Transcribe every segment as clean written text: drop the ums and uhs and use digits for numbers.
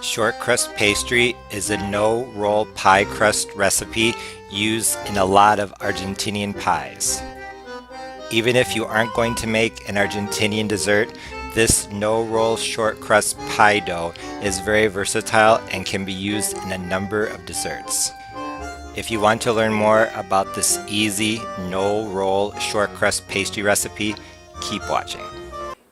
Shortcrust pastry is a no-roll pie crust recipe used in a lot of Argentinian pies. Even if you aren't going to make an Argentinian dessert, this no-roll shortcrust pie dough is very versatile and can be used in a number of desserts. If you want to learn more about this easy no-roll shortcrust pastry recipe, keep watching.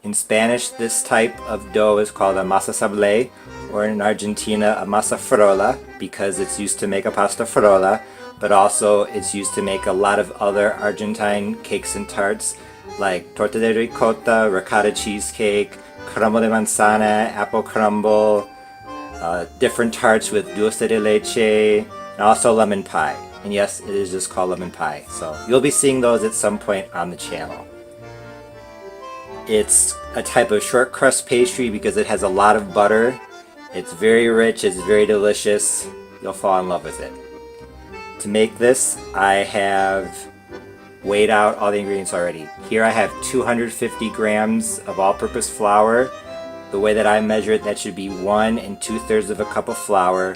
In Spanish, this type of dough is called a masa sablee, or in Argentina, a masa frola, because it's used to make a pasta frola, but also it's used to make a lot of other Argentine cakes and tarts, like torta de ricota, ricotta cheesecake, crumble de manzana, apple crumble, different tarts with dulce de leche, and also lemon pie. And yes, it is just called lemon pie. So you'll be seeing those at some point on the channel. It's a type of short crust pastry because it has a lot of butter. It's very rich, it's very delicious. You'll fall in love with it. To make this, I have weighed out all the ingredients already. Here I have 250 grams of all-purpose flour. The way that I measure it, that should be 1 2/3 of a cup of flour,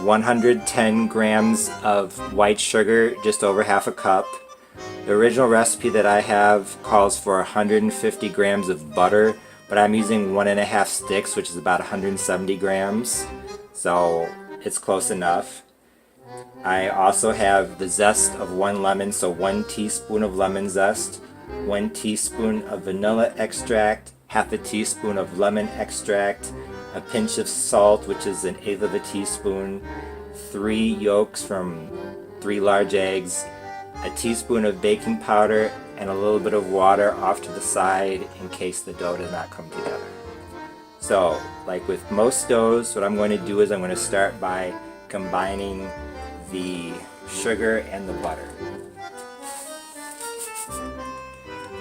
110 grams of white sugar, just over half a cup. The original recipe that I have calls for 150 grams of butter, but I'm using 1.5 sticks, which is about 170 grams, so it's close enough. I also have the zest of 1 lemon, so 1 teaspoon of lemon zest, 1 teaspoon of vanilla extract, half a teaspoon of lemon extract, a pinch of salt, which is 1/8 of a teaspoon, 3 yolks from 3 large eggs, a teaspoon of baking powder, and a little bit of water off to the side in case the dough does not come together. So, like with most doughs, what I'm going to do is I'm going to start by combining the sugar and the butter.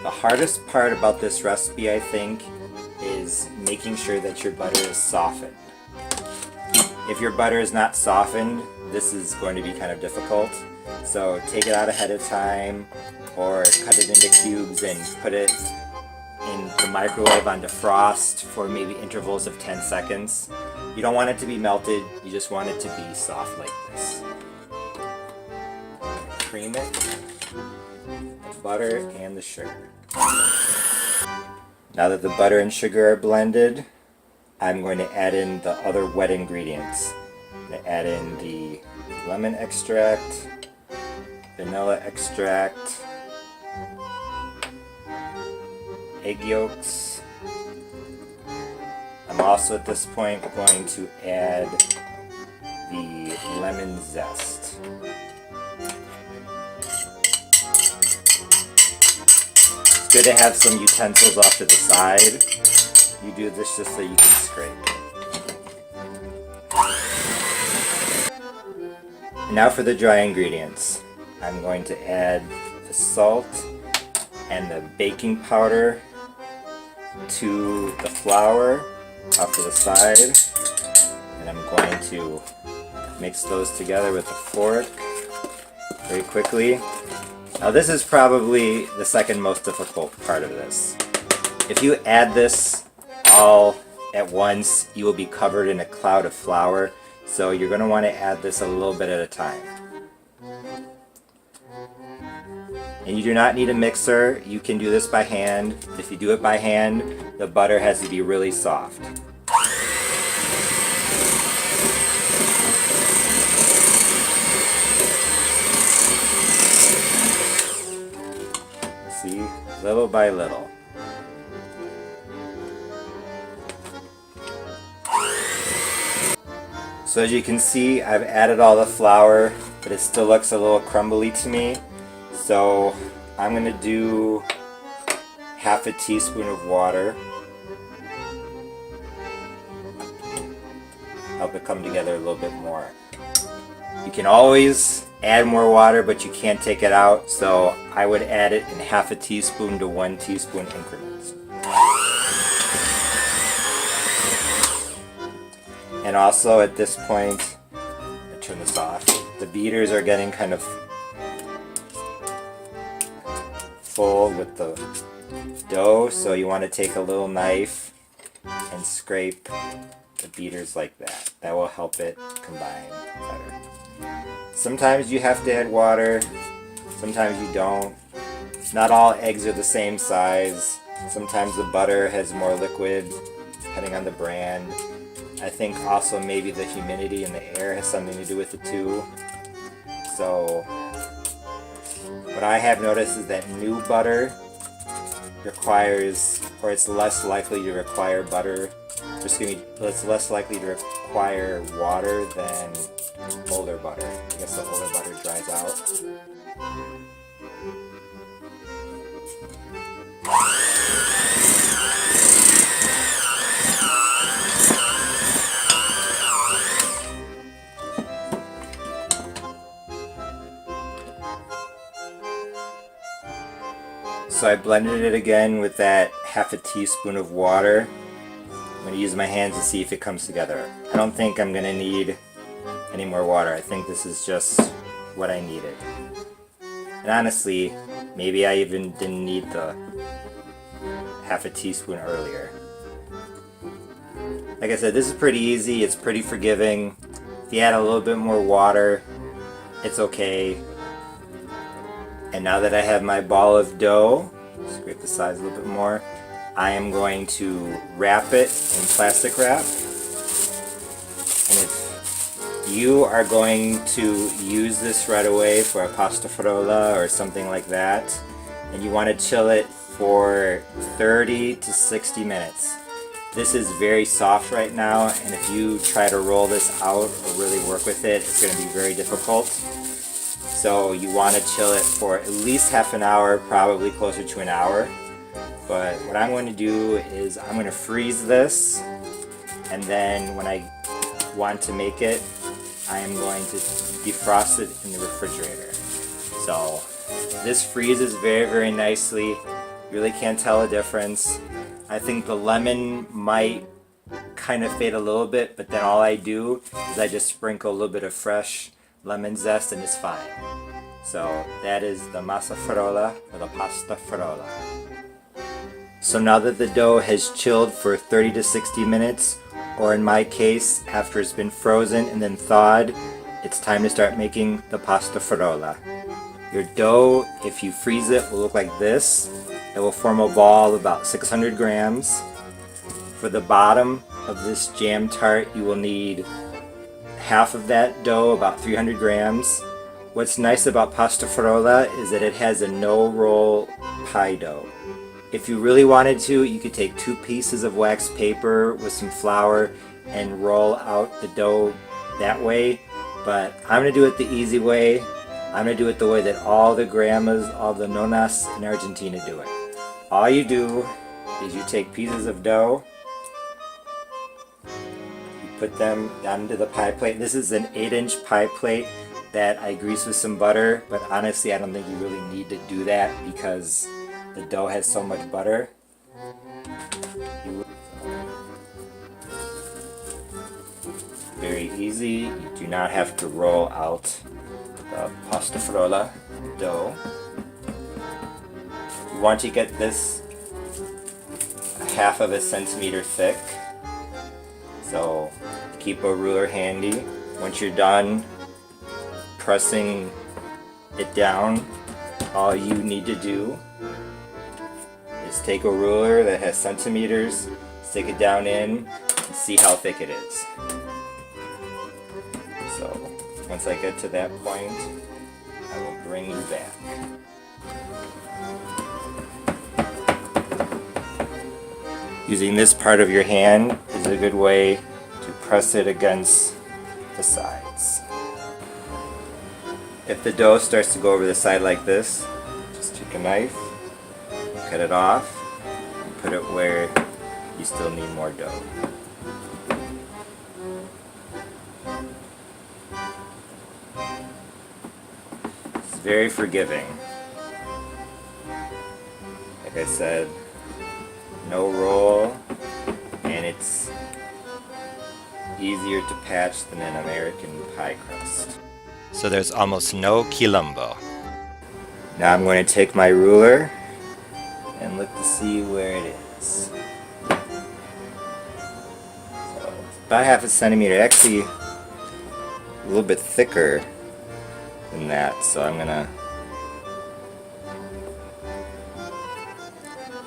The hardest part about this recipe, I think, is making sure that your butter is softened. If your butter is not softened, this is going to be kind of difficult. So take it out ahead of time, or cut it into cubes and put it in the microwave on defrost for maybe intervals of 10 seconds. You don't want it to be melted, you just want it to be soft like this. Cream it, the butter and the sugar. Now that the butter and sugar are blended, I'm going to add in the other wet ingredients. I'm going to add in the lemon extract, vanilla extract, egg yolks. I'm also at this point going to add the lemon zest. It's good to have some utensils off to the side. You do this just so you can scrape. Now for the dry ingredients. I'm going to add the salt and the baking powder to the flour off to the side, and I'm going to mix those together with a fork very quickly. Now this is probably the second most difficult part of this. If you add this all at once, you will be covered in a cloud of flour, so you're going to want to add this a little bit at a time. And you do not need a mixer, you can do this by hand. If you do it by hand, the butter has to be really soft. See, little by little. So as you can see, I've added all the flour, but it still looks a little crumbly to me. So I'm going to do half a teaspoon of water. Help it come together a little bit more. You can always add more water, but you can't take it out, so I would add it in half a teaspoon to 1 teaspoon increments. And also at this point, I turn this off, the beaters are getting kind of full with the dough, so you want to take a little knife and scrape the beaters like that. That will help it combine better. Sometimes you have to add water, sometimes you don't. Not all eggs are the same size. Sometimes the butter has more liquid, depending on the brand. I think also maybe the humidity in the air has something to do with it too. So what I have noticed is that new butter requires, or it's less likely to require butter, it's less likely to require water than older butter. I guess the older butter dries out. So I blended it again with that half a teaspoon of water. I'm going to use my hands to see if it comes together. I don't think I'm going to need any more water. I think this is just what I needed. And honestly, maybe I even didn't need the half a teaspoon earlier. Like I said, this is pretty easy. It's pretty forgiving. If you add a little bit more water, it's okay. And now that I have my ball of dough, scrape the sides a little bit more, I am going to wrap it in plastic wrap. And if you are going to use this right away for a pasta frola or something like that, and you want to chill it for 30 to 60 minutes. This is very soft right now, and if you try to roll this out or really work with it, it's going to be very difficult. So you want to chill it for at least half an hour, probably closer to an hour. But what I'm going to do is I'm going to freeze this, and then when I want to make it, I am going to defrost it in the refrigerator. So this freezes very, very nicely. Really can't tell a difference. I think the lemon might kind of fade a little bit, but then all I do is I just sprinkle a little bit of fresh lemon zest and it's fine. So that is the masa frola, or the pasta frola. So now that the dough has chilled for 30 to 60 minutes, or in my case, after it's been frozen and then thawed, it's time to start making the pasta frola. Your dough, if you freeze it, will look like this. It will form a ball of about 600 grams. For the bottom of this jam tart, you will need half of that dough, about 300 grams. What's nice about pasta frola is that it has a no-roll pie dough. If you really wanted to, you could take 2 pieces of wax paper with some flour and roll out the dough that way, but I'm going to do it the easy way. I'm going to do it the way that all the grandmas, all the nonas in Argentina do it. All you do is you take pieces of dough, you put them down into the pie plate. This is an 8-inch pie plate that I grease with some butter, but honestly I don't think you really need to do that because the dough has so much butter. Very easy. You do not have to roll out the pasta frola dough. You want to get this half of a centimeter thick, so keep a ruler handy. Once you're done pressing it down, all you need to do is take a ruler that has centimeters, stick it down in, and see how thick it is. So once I get to that point, I will bring you back. Using this part of your hand is a good way to press it against the sides. If the dough starts to go over the side like this, just take a knife, cut it off, and put it where you still need more dough. It's very forgiving. Like I said, no roll, and it's easier to patch than an American pie crust. So there's almost no quilombo. Now I'm going to take my ruler and look to see where it is. So about half a centimeter, actually a little bit thicker than that, so I'm gonna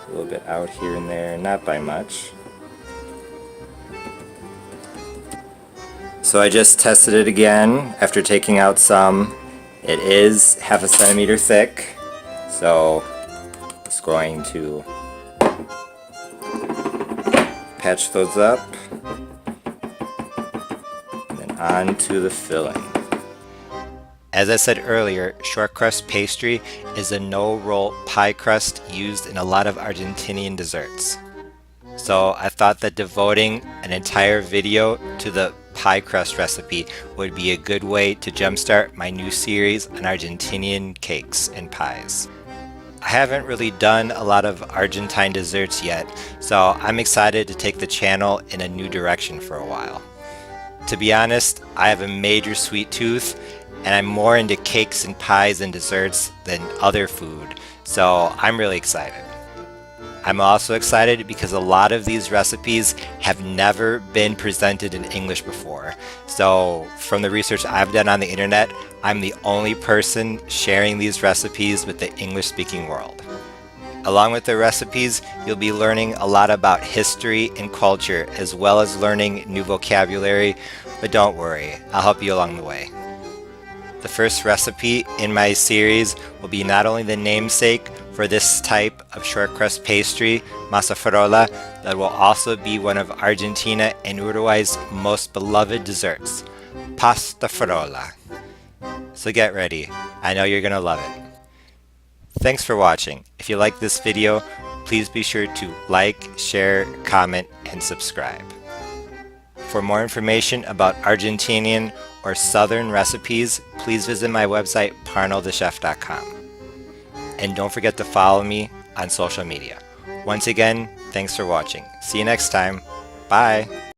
a little bit out here and there, not by much. So I just tested it again after taking out some. It is half a centimeter thick, so just going to patch those up and then on to the filling. As I said earlier, shortcrust pastry is a no-roll pie crust used in a lot of Argentinian desserts. So I thought that devoting an entire video to the pie crust recipe would be a good way to jumpstart my new series on Argentinian cakes and pies. I haven't really done a lot of Argentine desserts yet, so I'm excited to take the channel in a new direction for a while. To be honest, I have a major sweet tooth, and I'm more into cakes and pies and desserts than other food, so I'm really excited. I'm also excited because a lot of these recipes have never been presented in English before. So from the research I've done on the internet, I'm the only person sharing these recipes with the English-speaking world. Along with the recipes, you'll be learning a lot about history and culture, as well as learning new vocabulary, but don't worry, I'll help you along the way. The first recipe in my series will be not only the namesake for this type of shortcrust pastry, masa frola, that will also be one of Argentina and Uruguay's most beloved desserts, pasta frola. So get ready, I know you're gonna love it. Thanks for watching. If you like this video, please be sure to like, share, comment, and subscribe. For more information about Argentinian or Southern recipes, please visit my website, parnellthechef.com. And don't forget to follow me on social media. Once again, thanks for watching. See you next time. Bye.